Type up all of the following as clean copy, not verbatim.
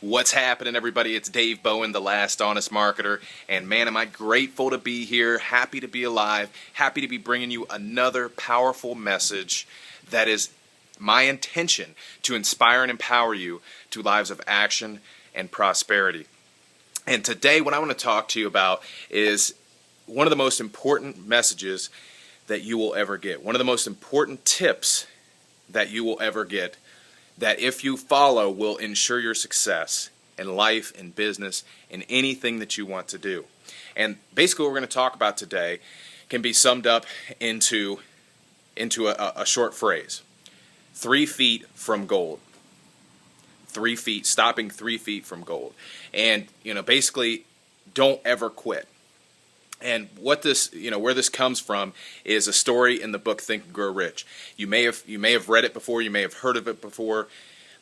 What's happening, everybody? It's Dave Bowen, the last honest marketer, and man, am I grateful to be here, happy to be alive, happy to be bringing you another powerful message that is my intention to inspire and empower you to lives of action and prosperity. And today, what I want to talk to you about is one of the most important messages that you will ever get, one of the most important tips that you will ever get, that if you follow will ensure your success in life, in business, in anything that you want to do. And basically what we're going to talk about today can be summed up into a short phrase. 3 feet from gold. 3 feet, stopping 3 feet from gold. And, basically, don't ever quit. And what this, where this comes from is a story in the book Think and Grow Rich. You may have read it before, you may have heard of it before,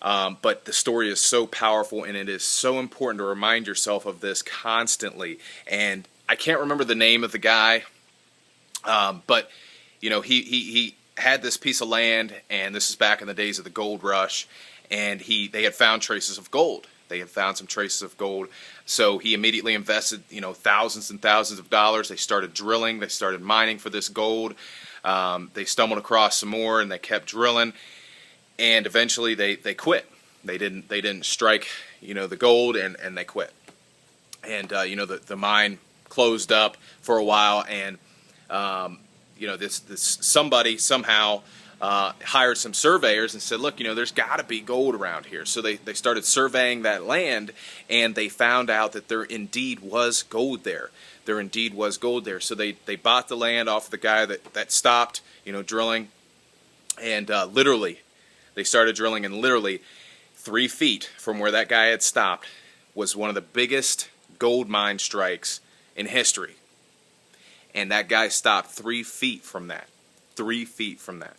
but the story is so powerful and it is so important to remind yourself of this constantly. And I can't remember the name of the guy, but he had this piece of land, and this is back in the days of the gold rush, and they had found traces of gold. They had found some traces of gold. So he immediately invested, thousands and thousands of dollars. They started drilling. They started mining for this gold. They stumbled across some more, and they kept drilling. And eventually, they quit. They didn't strike, the gold, and they quit. And the mine closed up for a while, and this somebody somehow hired some surveyors and said, look, there's got to be gold around here. So they started surveying that land, and they found out that there indeed was gold there. There indeed was gold there. So they bought the land off the guy that stopped, drilling, and literally they started drilling, and literally 3 feet from where that guy had stopped was one of the biggest gold mine strikes in history. And that guy stopped 3 feet from that. 3 feet from that.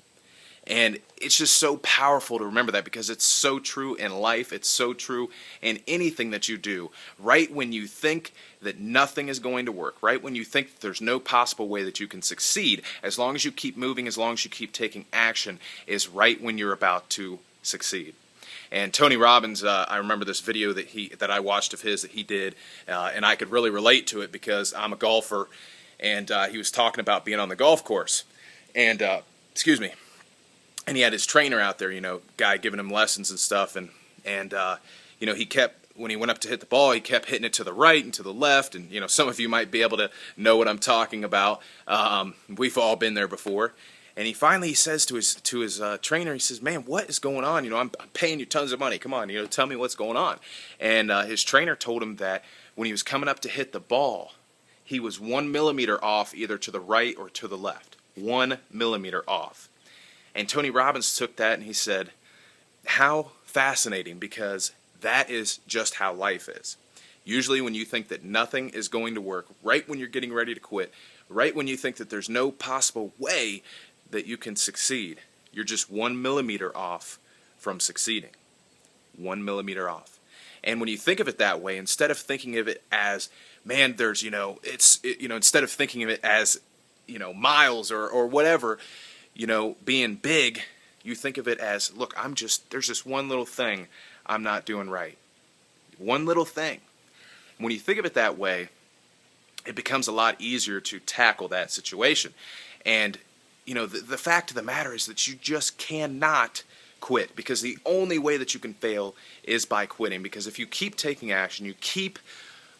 And it's just so powerful to remember that, because it's so true in life. It's so true in anything that you do. Right when you think that nothing is going to work, right when you think that there's no possible way that you can succeed, as long as you keep moving, as long as you keep taking action, is right when you're about to succeed. And Tony Robbins, I remember this video that I watched of his that he did, and I could really relate to it because I'm a golfer, and he was talking about being on the golf course. And, and he had his trainer out there, guy giving him lessons and stuff, and he kept, when he went up to hit the ball, he kept hitting it to the right and to the left, and some of you might be able to know what I'm talking about. We've all been there before. And he finally says to his trainer, he says, "Man, what is going on? I'm paying you tons of money. Come on, tell me what's going on." And his trainer told him that when he was coming up to hit the ball, he was 1 millimeter off either to the right or to the left. 1 millimeter off. And Tony Robbins took that and he said, how fascinating, because that is just how life is. Usually when you think that nothing is going to work, right when you're getting ready to quit, right when you think that there's no possible way that you can succeed, you're just 1 millimeter off from succeeding. 1 millimeter off. And when you think of it that way, instead of thinking of it as, man, there's, instead of thinking of it as, miles or whatever, being big, you think of it as, look, there's just one little thing I'm not doing right. One little thing. When you think of it that way, it becomes a lot easier to tackle that situation. And, the fact of the matter is that you just cannot quit, because the only way that you can fail is by quitting. Because if you keep taking action, you keep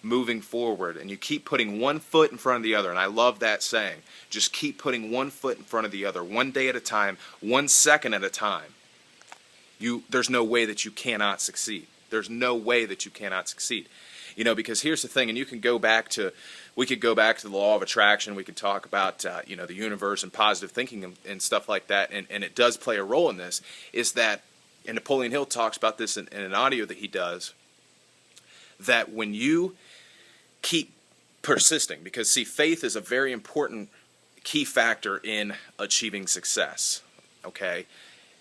moving forward, and you keep putting one foot in front of the other, and I love that saying, just keep putting one foot in front of the other, one day at a time, 1 second at a time, there's no way that you cannot succeed. There's no way that you cannot succeed. Because here's the thing, and we could go back to the law of attraction, we could talk about, the universe and positive thinking and stuff like that, and it does play a role in this, is that, and Napoleon Hill talks about this in an audio that he does, that when you keep persisting, because see, faith is a very important key factor in achieving success, okay?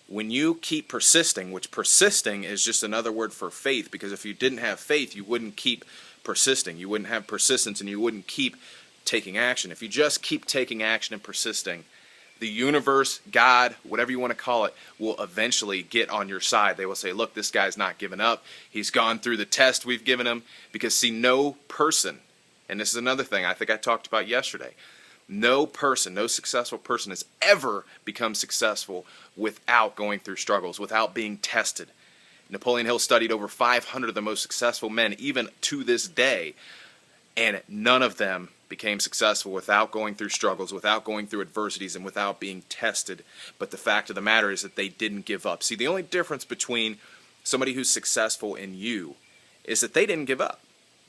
When you keep persisting, which persisting is just another word for faith, because if you didn't have faith, you wouldn't keep persisting. You wouldn't have persistence, and you wouldn't keep taking action. If you just keep taking action and persisting, the universe, God, whatever you want to call it, will eventually get on your side. They will say, look, this guy's not giving up. He's gone through the test we've given him. Because see, no person, and this is another thing I think I talked about yesterday, no person, no successful person has ever become successful without going through struggles, without being tested. Napoleon Hill studied over 500 of the most successful men, even to this day, and none of them became successful without going through struggles, without going through adversities, and without being tested. But the fact of the matter is that they didn't give up. See, the only difference between somebody who's successful and you is that they didn't give up.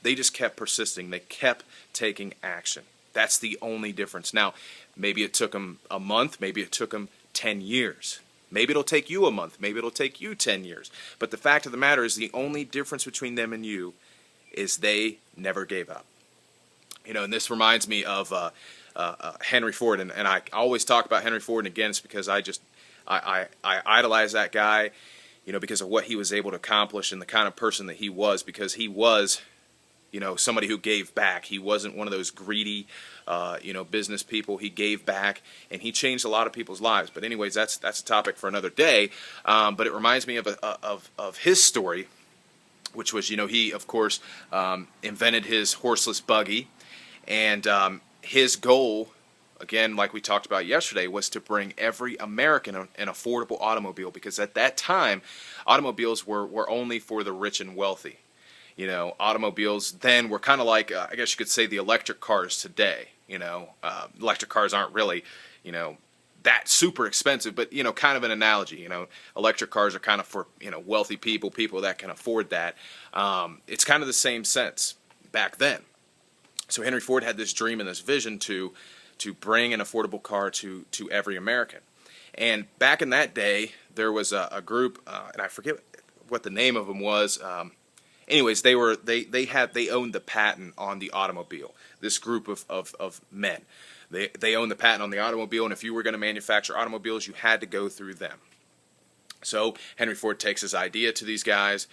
They just kept persisting. They kept taking action. That's the only difference. Now, maybe it took them a month. Maybe it took them 10 years. Maybe it'll take you a month. Maybe it'll take you 10 years. But the fact of the matter is the only difference between them and you is they never gave up. You know, and this reminds me of Henry Ford, and I always talk about Henry Ford, and again, it's because I idolize that guy, you know, because of what he was able to accomplish and the kind of person that he was, because he was, you know, somebody who gave back. He wasn't one of those greedy, you know, business people. He gave back, and he changed a lot of people's lives. But anyways, that's a topic for another day. But it reminds me of his story, which was, you know, he, of course, invented his horseless buggy. And his goal, again, like we talked about yesterday, was to bring every American an affordable automobile, because at that time, automobiles were only for the rich and wealthy. You know, automobiles then were kind of like, I guess you could say, the electric cars today. You know, electric cars aren't really, you know, that super expensive, but, you know, kind of an analogy. You know, electric cars are kind of for, you know, wealthy people, people that can afford that. It's kind of the same sense back then. So Henry Ford had this dream and this vision to bring an affordable car to every American. And back in that day, there was a group, and I forget what the name of them was. Anyways, they owned the patent on the automobile. This group of men, they owned the patent on the automobile, and if you were going to manufacture automobiles, you had to go through them. So Henry Ford takes his idea to these guys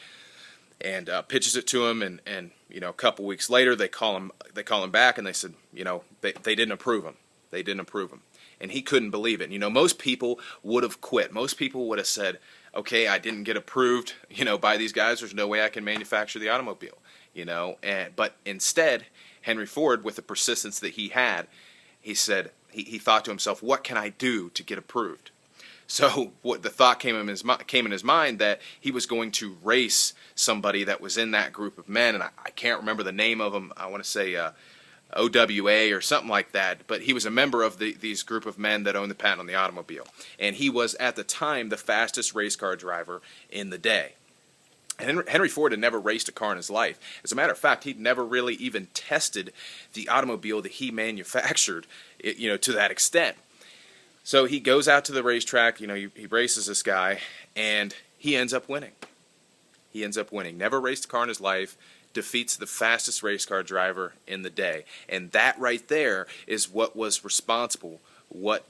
and pitches it to him, and you know, a couple weeks later they call him back, and they said, you know, they didn't approve him. They didn't approve him, and he couldn't believe it. You know, most people would have quit. Most people would have said, okay, I didn't get approved, you know, by these guys. There's no way I can manufacture the automobile, you know. But instead, Henry Ford, with the persistence that he had, he said, he thought to himself, what can I do to get approved? So what the thought came in his mind that he was going to race somebody that was in that group of men, and I can't remember the name of him. I want to say OWA or something like that, but he was a member of these group of men that owned the patent on the automobile, and he was at the time the fastest race car driver in the day. And Henry Ford had never raced a car in his life. As a matter of fact, he'd never really even tested the automobile that he manufactured, you know, to that extent. So he goes out to the racetrack, you know, he races this guy, and he ends up winning. He ends up winning. Never raced a car in his life, defeats the fastest race car driver in the day. And that right there is what was responsible, what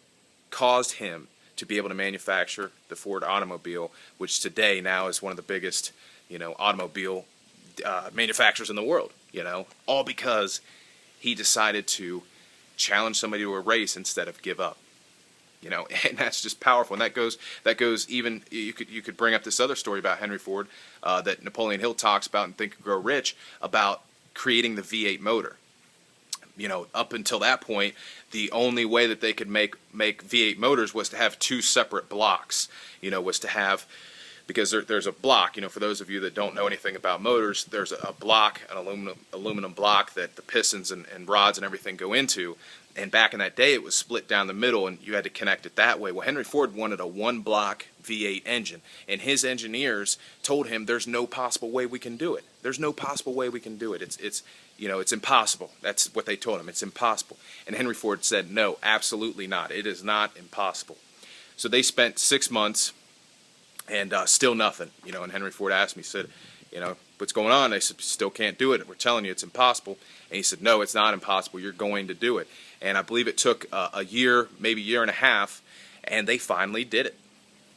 caused him to be able to manufacture the Ford automobile, which today now is one of the biggest, you know, automobile manufacturers in the world, you know, all because he decided to challenge somebody to a race instead of give up. You know, and that's just powerful. And that goes even, you could bring up this other story about Henry Ford that Napoleon Hill talks about in Think and Grow Rich, about creating the V8 motor. You know, up until that point, the only way that they could make V8 motors was to have two separate blocks. You know, was to have, because there's a block, you know, for those of you that don't know anything about motors, there's a block, an aluminum block that the pistons and rods and everything go into. And back in that day, it was split down the middle, and you had to connect it that way. Well, Henry Ford wanted a one-block V8 engine, and his engineers told him, there's no possible way we can do it. There's no possible way we can do it. It's you know, it's impossible. That's what they told him. It's impossible. And Henry Ford said, no, absolutely not. It is not impossible. So they spent 6 months, and still nothing. You know, and Henry Ford asked me, said, you know, what's going on? I said, still can't do it. We're telling you it's impossible. And he said, no, it's not impossible. You're going to do it. And I believe it took a year, maybe a year and a half, and they finally did it.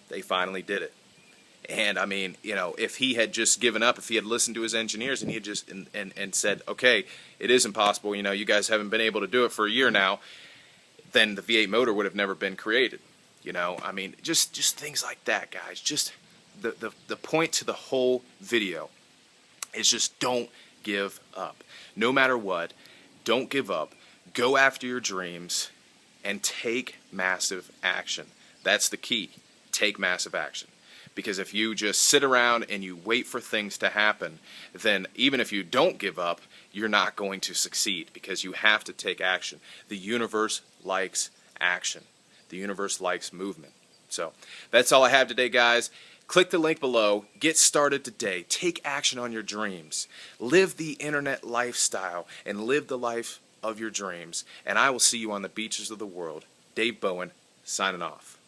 They finally did it. And I mean, you know, if he had just given up, if he had listened to his engineers and he had just and said, okay, it is impossible, you know, you guys haven't been able to do it for a year now, then the V8 motor would have never been created. You know, I mean, just things like that, guys. Just the point to the whole video is just don't give up. No matter what, don't give up. Go after your dreams and take massive action. That's the key. Take massive action. Because if you just sit around and you wait for things to happen, then even if you don't give up, you're not going to succeed, because you have to take action. The universe likes action. The universe likes movement. So that's all I have today, guys. Click the link below. Get started today. Take action on your dreams. Live the internet lifestyle and live the life of your dreams. And I will see you on the beaches of the world. Dave Bowen, signing off.